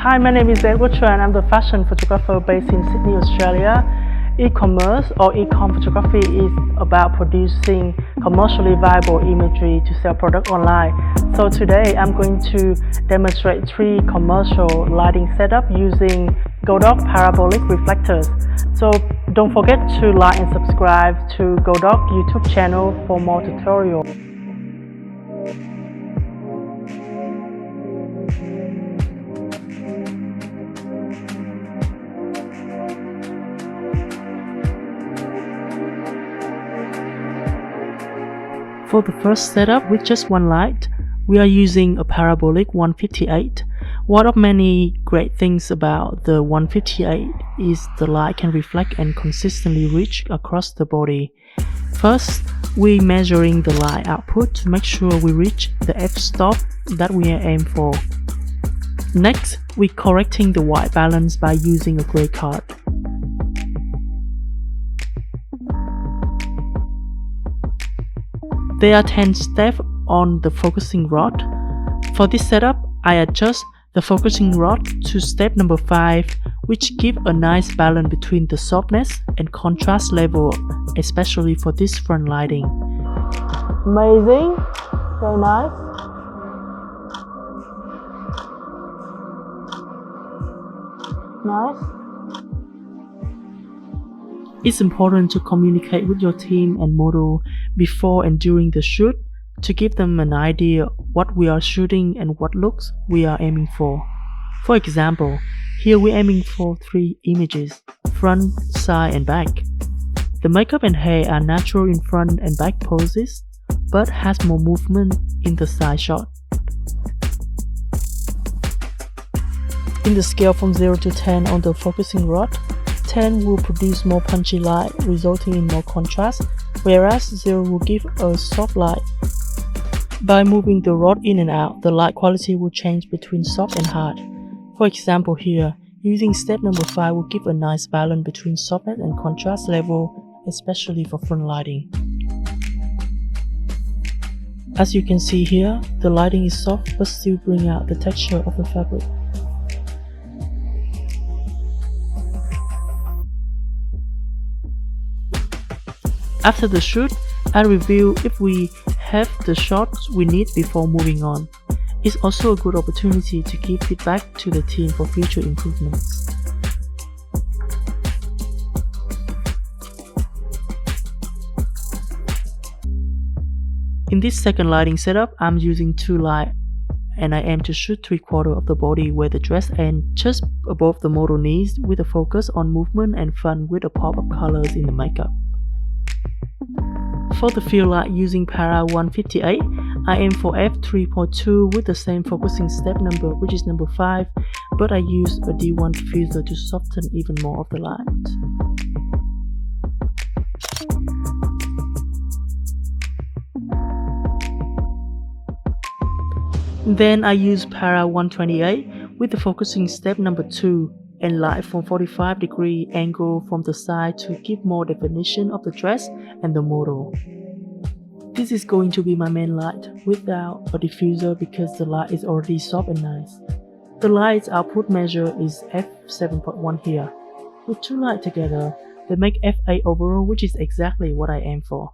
Hi, my name is Edward Tran. I'm the fashion photographer based in Sydney, Australia. E-commerce or e-com photography is about producing commercially viable imagery to sell product online. So today I'm going to demonstrate 3 commercial lighting setup using Godox Parabolic reflectors. So don't forget to like and subscribe to Godox YouTube channel for more tutorials. For the first setup with just one light, we are using a parabolic 158. One of many great things about the 158 is the light can reflect and consistently reach across the body. First, we measuring the light output to make sure we reach the f-stop that we aim for. Next, we correcting the white balance by using a gray card. There are 10 steps on the focusing rod. For this setup, I adjust the focusing rod to step number 5, which gives a nice balance between the softness and contrast level, especially for this front lighting. Amazing, very nice. Nice. It's important to communicate with your team and model before and during the shoot to give them an idea what we are shooting and what looks we are aiming for. For example, here we're aiming for 3 images, front, side and back. The makeup and hair are natural in front and back poses, but has more movement in the side shot. In the scale from 0 to 10 on the focusing rod, 10 will produce more punchy light, resulting in more contrast, whereas 0 will give a soft light. By moving the rod in and out, the light quality will change between soft and hard. For example here, using step number 5 will give a nice balance between softness and contrast level, especially for front lighting. As you can see here, the lighting is soft but still bring out the texture of the fabric. After the shoot, I review if we have the shots we need before moving on. It's also a good opportunity to give feedback to the team for future improvements. In this second lighting setup, I'm using 2 lights and I aim to shoot 3/4 of the body where the dress ends just above the model knees with a focus on movement and fun with a pop of colors in the makeup. For the field light using Para 158, I aim for f3.2 with the same focusing step number, which is number 5, but I use a D1 diffuser to soften even more of the light. Then I use Para 128 with the focusing step number 2 and light from 45-degree angle from the side to give more definition of the dress and the model. This is going to be my main light without a diffuser because the light is already soft and nice. The light's output measure is f7.1 here. With 2 lights together, they make f8 overall, which is exactly what I aim for.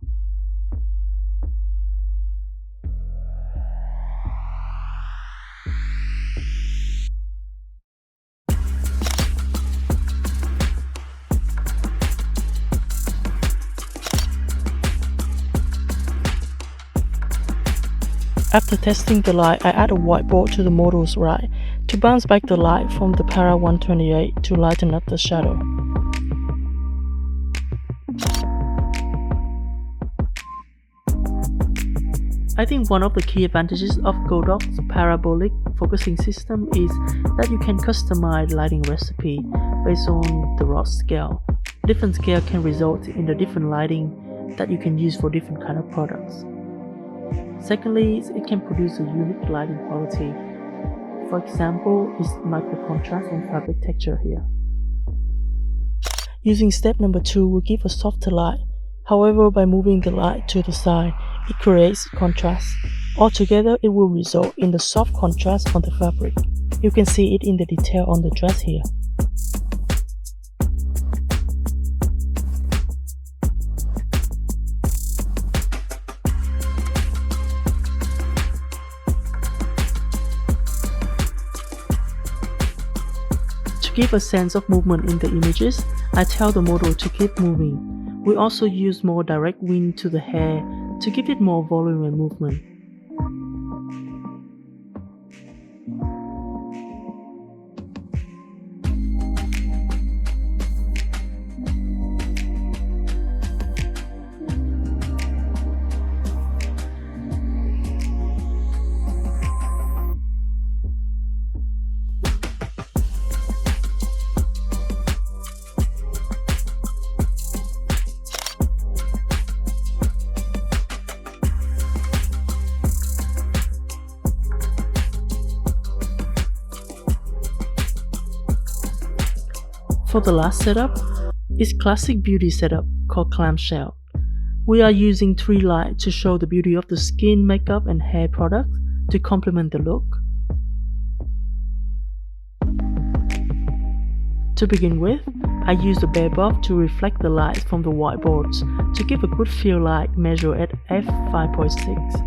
After testing the light, I add a whiteboard to the model's right to bounce back the light from the Para 128 to lighten up the shadow. I think one of the key advantages of Godox Parabolic focusing system is that you can customize lighting recipe based on the rod scale. Different scale can result in the different lighting that you can use for different kind of products. Secondly, it can produce a unique lighting quality. For example, is micro contrast and fabric texture here. Using step number 2 will give a softer light. However, by moving the light to the side, it creates contrast. Altogether, it will result in the soft contrast on the fabric. You can see it in the detail on the dress here. To give a sense of movement in the images, I tell the model to keep moving. We also use more direct wind to the hair to give it more volume and movement. For the last setup is classic beauty setup called clamshell. We are using 3 lights to show the beauty of the skin, makeup and hair products to complement the look. To begin with, I use the bare buff to reflect the light from the whiteboards to give a good feel light measure at f5.6.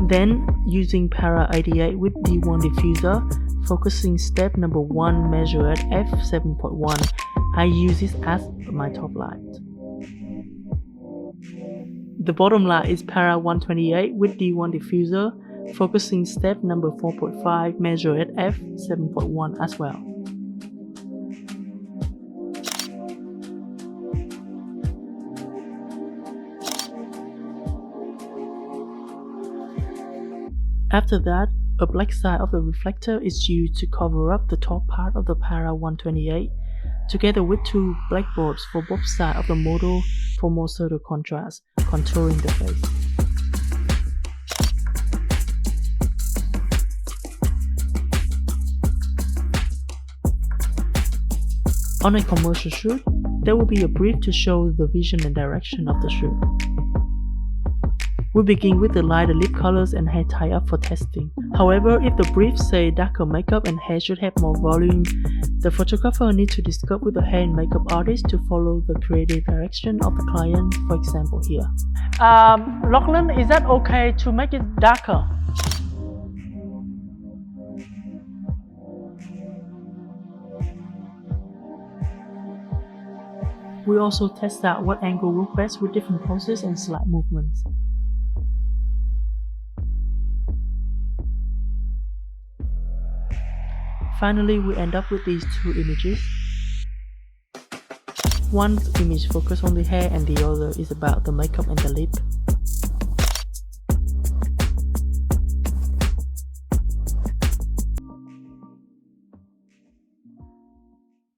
Then, using Para 88 with D1 diffuser, focusing step number 1 measure at f7.1, I use this as my top light. The bottom light is Para 128 with D1 diffuser, focusing step number 4.5 measure at f7.1 as well. After that, a black side of the reflector is used to cover up the top part of the Para 128, together with 2 black boards for both sides of the model for more subtle contrast, contouring the face. On a commercial shoot, there will be a brief to show the vision and direction of the shoot. We begin with the lighter lip colors and hair tie-up for testing. However, if the brief say darker makeup and hair should have more volume, the photographer needs to discuss with the hair and makeup artist to follow the creative direction of the client, for example here. Lachlan, is that okay to make it darker? We also test out what angle works best with different poses and slight movements. Finally, we end up with these 2 images. One image focuses on the hair and the other is about the makeup and the lip.